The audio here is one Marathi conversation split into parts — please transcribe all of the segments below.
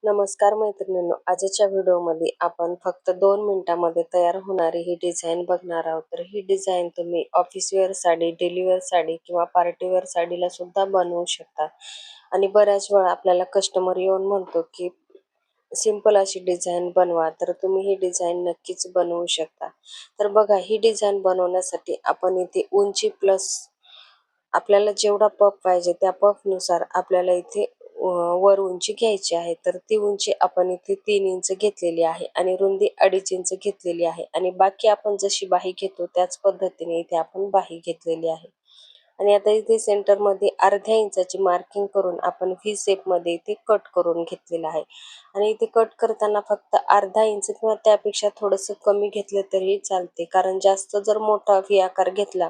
नमस्कार मैत्रिणींनो, आजच्या व्हिडिओमध्ये आपण फक्त 2 मिनिटांमध्ये तयार होणारी ही डिझाईन बघणार आहोत. तर ही डिझाईन तुम्ही office wear sari, daily wear sari किंवा पार्टी वेअर साडीला सुद्धा बनवू शकता. आणि बऱ्याच वेळा आपल्याला कस्टमर येऊन म्हणतो की सिंपल अशी डिझाईन बनवा, तर तुम्ही ही डिझाईन नक्कीच बनवू शकता. तर बघा, ही डिझाईन बनवण्यासाठी आपण इथे उंची प्लस आपल्याला जेवढा पफ पाहिजे त्या पफनुसार आपल्याला इथे वर उंची घ्यायची आहे. तर ती उंची आपण इथे 3 इंच घेतलेली आहे आणि रुंदी 2.5 इंच घेतलेली आहे आणि बाकी आपण जशी बाही घेतो त्याच पद्धतीने इथे आपण बाही घेतलेली आहे. आणि आता इथे सेंटरमध्ये अर्ध्या इंचाची मार्किंग करून आपण व्ही शेपमध्ये इथे कट करून घेतलेलं आहे. आणि इथे कट करताना फक्त अर्धा इंच किंवा त्यापेक्षा थोडंसं कमी घेतलं तरी चालते, कारण जास्त जर मोठा व्ही आकार घेतला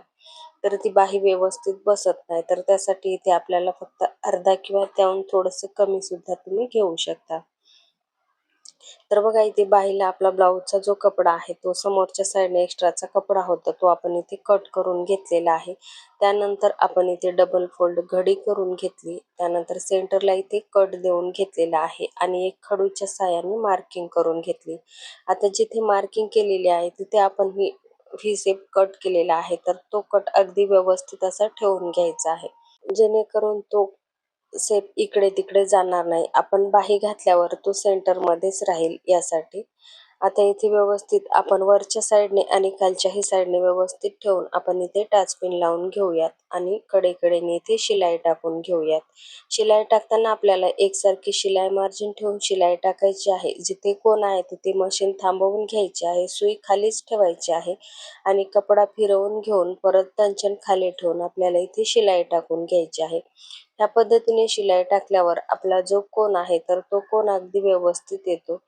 तर ती बाही व्यवस्थित बसत नाही. तर त्यासाठी इथे आपल्याला फक्त अर्धा किंवा त्याहून थोडंसं कमी सुद्धा तुम्ही घेऊ शकता. तर बघा, इथे बाहीला आपला ब्लाऊजचा जो कपडा आहे तो समोरच्या साईडने एक्स्ट्राचा कपडा होता तो आपण इथे कट करून घेतलेला आहे. त्यानंतर आपण इथे डबल फोल्ड घडी करून घेतली. त्यानंतर सेंटरला इथे कट देऊन घेतलेला आहे आणि एक खडूच्या साहाय्याने मार्किंग करून घेतली. आता जिथे मार्किंग केलेली आहे तिथे आपण व्ही शेप कट केलेला आहे, तर तो कट अगदी व्यवस्थित असा ठेवून घ्यायचा आहे, जेणेकरून तो शेप इकडे तिकडे जाणार नाही. आपण बाही घातल्यावर तो सेंटरमध्येच राहील यासाठी. आता इथे व्यवस्थित आपण वरच्या साईडने आणि खालच्याही साईडने व्यवस्थित ठेवून आपण इथे टाचपिन लावून घेऊयात आणि कडेकडेने इथे शिलाई टाकून घेऊयात. शिलाई टाकताना आपल्याला एकसारखी शिलाई मार्जिन ठेवून शिलाई टाकायची आहे. जिथे कोण आहे तिथे मशीन थांबवून घ्यायची आहे, सुई खालीच ठेवायची आहे आणि कपडा फिरवून घेऊन परत टंचन खाली ठेवून आपल्याला इथे शिलाई टाकून घ्यायची आहे. ह्या पद्धतीने शिलाई टाकल्यावर आपला जो कोन आहे तर तो कोन अगदी व्यवस्थित येतो.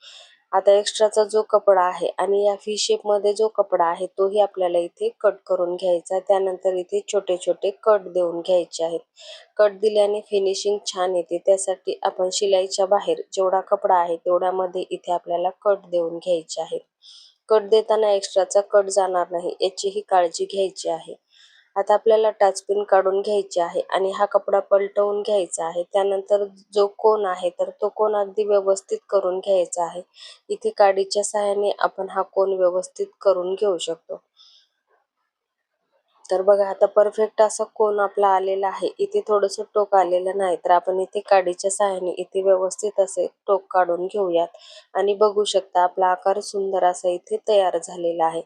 आता एक्स्ट्राचा जो कपडा आहे आणि या व्ही शेप मध्ये जो कपडा आहे तोही आपल्याला इथे कट करून घ्यायचा. त्यानंतर इथे छोटे छोटे कट देऊन घ्यायचे आहेत. कट दिल्याने फिनिशिंग छान येते. त्यासाठी आपण शिलाईच्या बाहेर जेवढा कपडा आहे तेवढ्यामध्ये इथे आपल्याला कट देऊन घ्यायचे आहे. कट देताना एक्स्ट्राचा कट जाणार नाही याचीही काळजी घ्यायची आहे. आता आपल्याला टाचपिन काढून घ्यायची आहे आणि हा कपडा पलटवून घ्यायचा आहे. त्यानंतर जो कोन आहे तर तो कोन अगदी व्यवस्थित करून घ्यायचा आहे. इथे काडीच्या सहाय्याने आपण हा कोन व्यवस्थित करून घेऊ शकतो. तर बघा, आता परफेक्ट असा कोन आपला आलेला आहे. इथे थोडंसं टोक आलेलं नाही, तर आपण इथे काडीच्या सहाय्याने इथे व्यवस्थित असे टोक काढून घेऊयात आणि बघू शकता आपला आकार सुंदर असा इथे तयार झालेला आहे.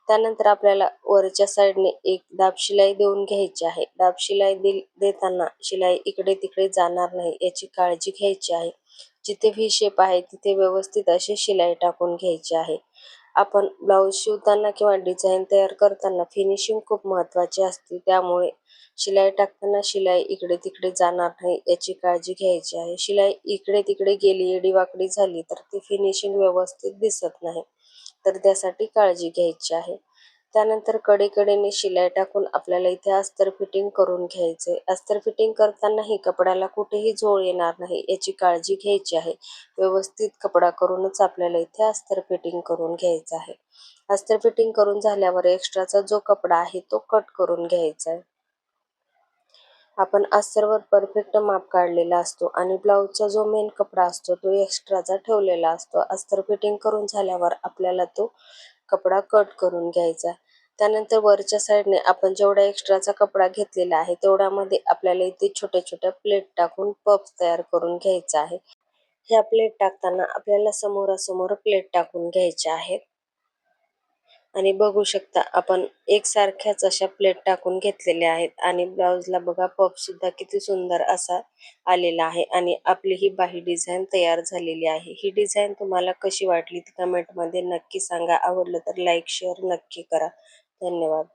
त्यानंतर आपल्याला वरच्या साईडने एक दाब शिलाई देऊन घ्यायची आहे. दाब शिलाई देताना शिलाई इकडे तिकडे जाणार नाही याची काळजी घ्यायची आहे. जिथे व्ही शेप आहे तिथे व्यवस्थित अशी शिलाई टाकून घ्यायची आहे. आपण ब्लाऊज शिवताना किंवा डिझाईन तयार करताना फिनिशिंग खूप महत्त्वाची असते, त्यामुळे शिलाई टाकताना शिलाई इकडे तिकडे जाणार नाही याची काळजी घ्यायची आहे. शिलाई इकडे तिकडे गेली, एडीवाकडी झाली तर ती फिनिशिंग व्यवस्थित दिसत नाही, तर त्यासाठी काळजी घ्यायची आहे. त्यानंतर कडेकडेने शिलाई टाकून आपल्याला इथे अस्तर फिटिंग करून घ्यायचे. अस्तर फिटिंग करतानाही कपड्याला कुठेही झोळ येणार नाही याची काळजी घ्यायची आहे. व्यवस्थित कपडा करूनच आपल्याला इथे अस्तर फिटिंग करून घ्यायचं आहे. अस्तर फिटिंग करून झाल्यावर एक्स्ट्राचा जो कपडा आहे तो कट करून घ्यायचा आहे. आपण अस्तरवर परफेक्ट माप काढलेला असतो आणि ब्लाऊजचा जो मेन कपडा असतो तो एक्स्ट्राचा ठेवलेला असतो. अस्तर फिटिंग करून झाल्यावर आपल्याला तो कपडा कट करून घ्यायचा. त्यानंतर वरच्या साईडने आपण जेवढा एक्स्ट्राचा कपडा घेतलेला आहे तेवढ्यामध्ये आपल्याला इथे छोट्या छोट्या प्लेट टाकून पफ तयार करून घ्यायचा आहे. ह्या प्लेट टाकताना आपल्याला समोरासमोर प्लेट टाकून घ्यायच्या आहेत आणि बघू शकता आपण एकसारख्याच अशा प्लेट टाकून घेतलेल्या आहेत आणि ब्लाऊजला बघा पफ सुद्धा किती सुंदर असा आलेला आहे आणि आपली ही बाही डिझाईन तयार झालेली आहे. ही डिझाईन तुम्हाला कशी वाटली ती कमेंटमध्ये नक्की सांगा. आवडलं तर लाईक शेअर नक्की करा. धन्यवाद.